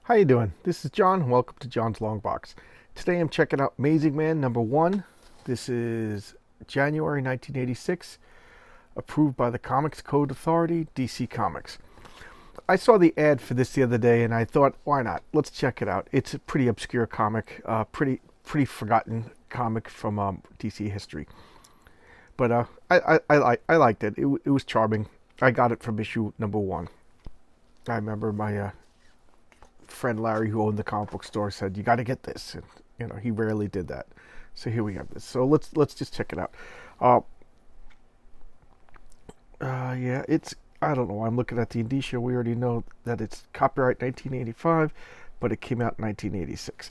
How you doing? This is John. Welcome to John's Long Box. Today I'm checking out Amazing Man number 1. This is January 1986, approved by the Comics Code Authority, DC Comics. I saw the ad for this the other day and I thought, why not? Let's check it out. It's a pretty obscure comic, pretty forgotten comic from DC history. But I liked it. It was charming. I got it from issue number 1. I remember my friend Larry, who owned the comic book store, said you got to get this, and he rarely did that. So here we have this. So let's just check it out. Yeah, it's, I don't know. I'm looking at the indicia. We already know that it's copyright 1985, but it came out in 1986.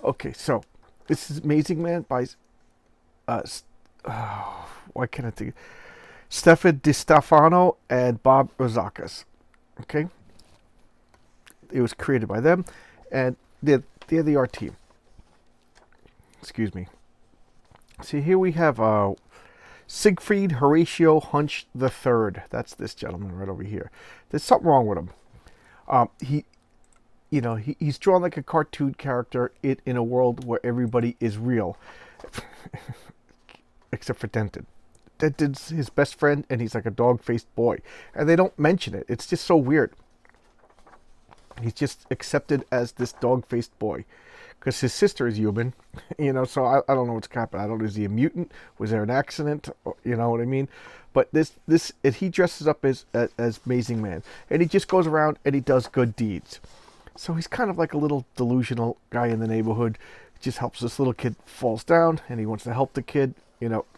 Okay, so this is Amazing Man by why can't I think? Stefan DiStefano and Bob Rozakis. Okay, it was created by them, and they're the art team. Excuse me. See, here we have Siegfried Horatio Hunch the Third. That's this gentleman right over here. There's something wrong with him. He's drawn like a cartoon character in a world where everybody is real, except for Denton. Denton's his best friend, and he's like a dog-faced boy, and they don't mention it. It's just so weird. He's just accepted as this dog-faced boy because his sister is human, so I don't know what's happening. I don't know, is he a mutant? Was there an accident? You know what I mean? But he dresses up as Amazing Man, and he just goes around and he does good deeds. So he's kind of like a little delusional guy in the neighborhood. He just helps this little kid, falls down, and he wants to help the kid.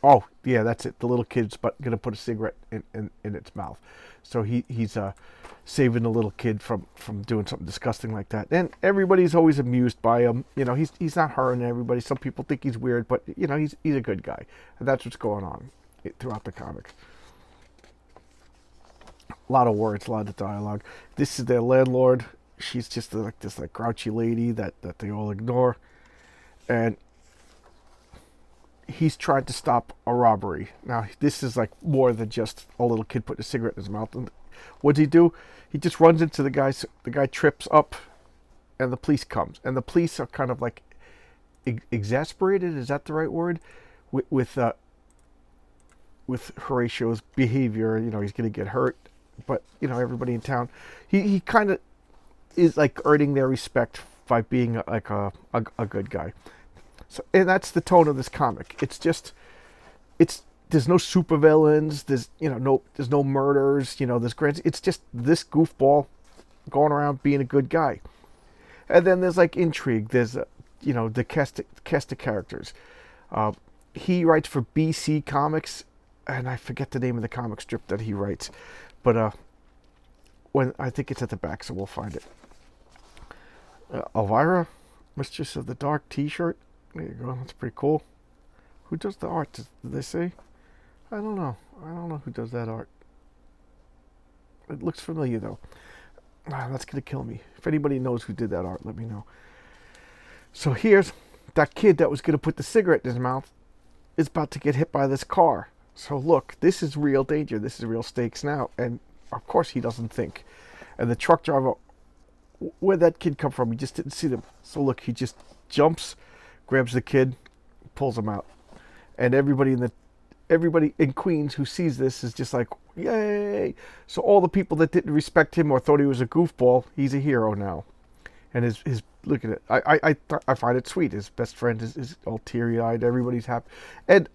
Oh yeah, that's it. The little kid's gonna put a cigarette in its mouth. So he's saving the little kid from doing something disgusting like that. And everybody's always amused by him. He's not hurting everybody. Some people think he's weird, but he's a good guy. And that's what's going on throughout the comics. A lot of words, a lot of dialogue. This is their landlord. She's just like this grouchy lady that they all ignore. And he's trying to stop a robbery. Now, this is like more than just a little kid putting a cigarette in his mouth. And what does he do? He just runs into the guy. The guy trips up, and the police comes. And the police are kind of like exasperated. Is that the right word? With Horatio's behavior. He's going to get hurt. But, everybody in town, he kind of is like earning their respect by being like a good guy. So, and that's the tone of this comic. There's no supervillains. There's no murders. There's grants. It's just this goofball going around being a good guy. And then there's like intrigue. There's the cast of characters. He writes for BC Comics, and I forget the name of the comic strip that he writes, but when I think it's at the back, so we'll find it. Elvira, Mistress of the Dark T-shirt. There you go. That's pretty cool. Who does the art? Did they say? I don't know. I don't know who does that art. It looks familiar, though. That's going to kill me. If anybody knows who did that art, let me know. So here's that kid that was going to put the cigarette in his mouth is about to get hit by this car. So look, this is real danger. This is real stakes now. And, of course, he doesn't think. And the truck driver, where'd that kid come from? He just didn't see them. So look, he just jumps, grabs the kid, pulls him out, and everybody in Queens who sees this is just like, yay! So all the people that didn't respect him or thought he was a goofball, he's a hero now. And his look at it, I find it sweet. His best friend is all teary-eyed. Everybody's happy, and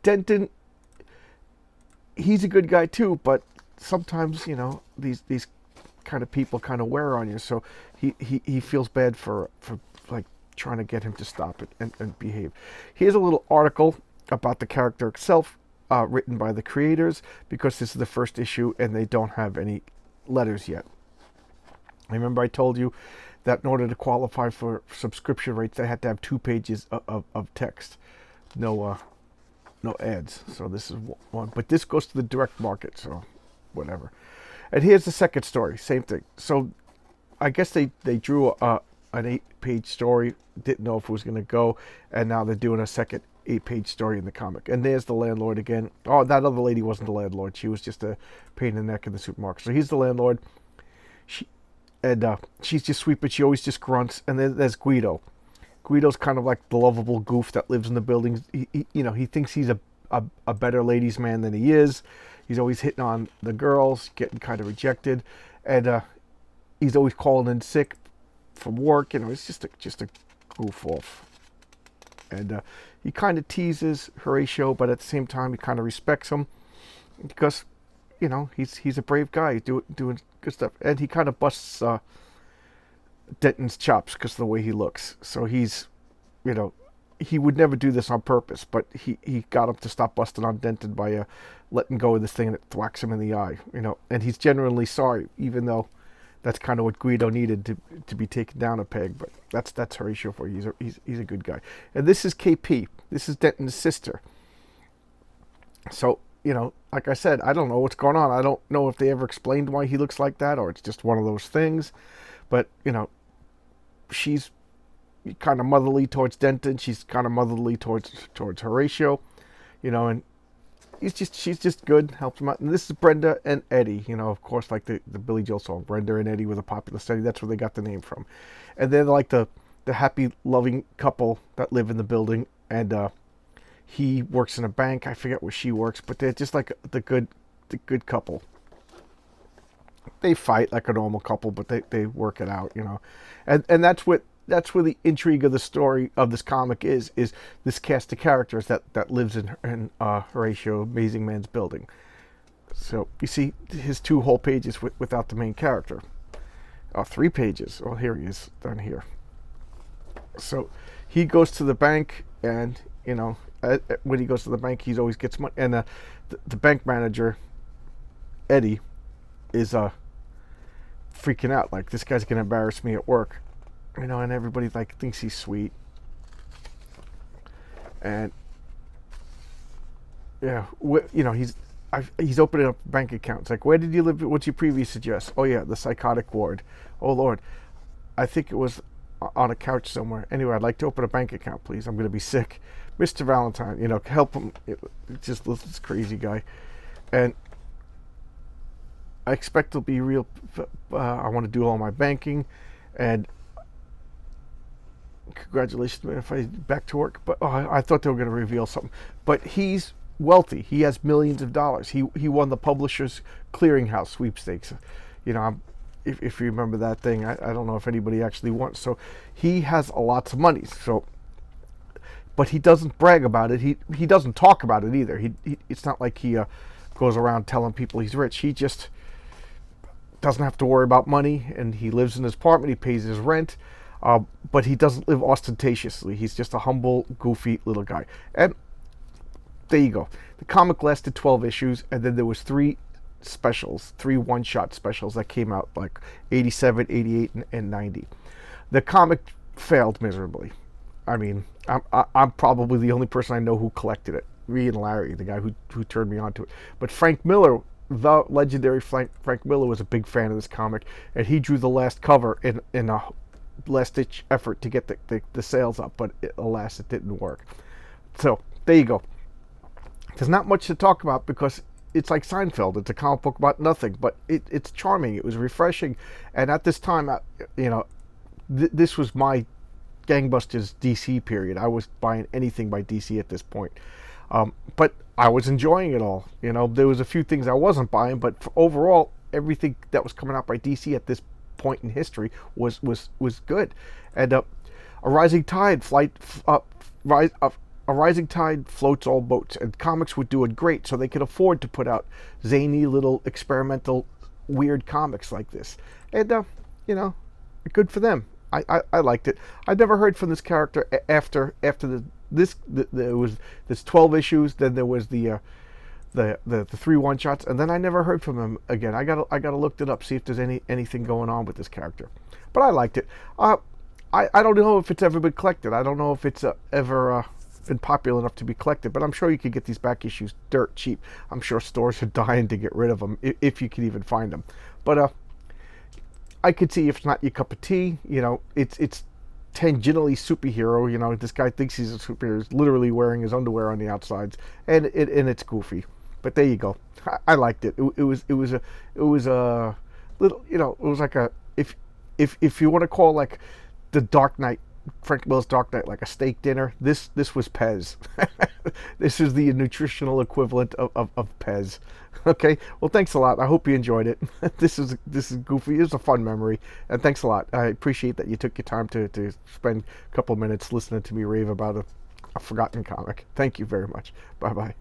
Denton, he's a good guy too. But sometimes these kind of people kind of wear on you. So he feels bad for like trying to get him to stop it and behave. Here's a little article about the character itself, written by the creators, because this is the first issue and they don't have any letters yet. I remember I told you that in order to qualify for subscription rates, they had to have 2 pages of text, no ads. So this is one, but this goes to the direct market, so whatever. And here's the second story, same thing. So I guess they drew an 8-page story, didn't know if it was going to go, and now they're doing a second 8-page story in the comic. And there's the landlord again. Oh, that other lady wasn't the landlord. She was just a pain in the neck in the supermarket. So he's the landlord. and she's just sweet, but she always just grunts. And then there's Guido. Guido's kind of like the lovable goof that lives in the building. He thinks he's a better ladies' man than he is. He's always hitting on the girls, getting kind of rejected, and he's always calling in sick from work. It's just a goof off. And he kind of teases Horatio, but at the same time, he kind of respects him because, he's a brave guy doing good stuff. And he kind of busts Denton's chops because of the way he looks. So he's, he would never do this on purpose, but he got him to stop busting on Denton by letting go of this thing and it thwacks him in the eye, And he's genuinely sorry, even though that's kind of what Guido needed to be taken down a peg. But that's Horatio for you. He's a good guy. And this is KP. This is Denton's sister. So, like I said, I don't know what's going on. I don't know if they ever explained why he looks like that or it's just one of those things. But, she's kind of motherly towards Denton. She's kind of motherly towards Horatio, and she's just good, helps him out. And this is Brenda and Eddie, of course, like the Billy Joel song, Brenda and Eddie with a popular study. That's where they got the name from. And they're like the happy, loving couple that live in the building. And he works in a bank. I forget where she works, but they're just like the good couple. They fight like a normal couple, but they work it out, And that's where the intrigue of the story of this comic is this cast of characters that lives in Horatio Amazing Man's building. So you see his 2 whole pages without the main character. 3 pages. Well, here he is down here. So he goes to the bank, and when he goes to the bank, he always gets money. And the bank manager, Eddie, is freaking out like, this guy's gonna embarrass me at work, and everybody thinks he's sweet. And yeah, he's opening up bank accounts. Like, where did you live? What's your previous address? Oh yeah, the psychotic ward. Oh Lord, I think it was on a couch somewhere. Anyway, I'd like to open a bank account, please. I'm gonna be sick. Mr. Valentine, help him. Just this crazy guy. And I expect it'll be real. I want to do all my banking, and congratulations, man, if I back to work. But I thought they were going to reveal something. But he's wealthy. He has millions of dollars. He won the Publishers Clearinghouse sweepstakes. If you remember that thing, I don't know if anybody actually won. So he has lots of money. So, but he doesn't brag about it. He doesn't talk about it either. It's not like he goes around telling people he's rich. He just doesn't have to worry about money, and he lives in his apartment. He pays his rent, but he doesn't live ostentatiously. He's just a humble, goofy little guy. And there you go. The comic lasted 12 issues, and then there was 3 specials, 3 one-shot specials that came out like 87, 88, and 90. The comic failed miserably. I mean, I'm probably the only person I know who collected it. Me and Larry, the guy who turned me onto it. But Frank Miller, the legendary Frank Miller, was a big fan of this comic, and he drew the last cover in a last-ditch effort to get the sales up, but alas, it didn't work. So, there you go. There's not much to talk about because it's like Seinfeld. It's a comic book about nothing, but it's charming. It was refreshing, and at this time, this was my gangbusters DC period. I was buying anything by DC at this point. But I was enjoying it all. There was a few things I wasn't buying, but overall, everything that was coming out by DC at this point in history was good. And a rising tide floats all boats, and comics were doing great, so they could afford to put out zany little experimental weird comics like this. And good for them. I liked it. I never heard from this character after there was this 12 issues. Then there was the 3 one-shots, and then I never heard from him again. I gotta look it up, see if there's anything going on with this character. But I liked it. I don't know if it's ever been collected. I don't know if it's ever been popular enough to be collected. But I'm sure you could get these back issues dirt cheap. I'm sure stores are dying to get rid of them if you can even find them. But I could see if it's not your cup of tea. It's tangentially superhero. This guy thinks he's a superhero. He's literally wearing his underwear on the outsides, and it's goofy. But there you go. I liked it. It was a little. It was like if you want to call like the Dark Knight, Frank Miller's Dark Knight, like a steak dinner, this was Pez. This is the nutritional equivalent of Pez. Okay, well, thanks a lot. I hope you enjoyed it. This is goofy. It's a fun memory, and thanks a lot. I appreciate that you took your time to spend a couple minutes listening to me rave about a forgotten comic. Thank you very much. Bye bye.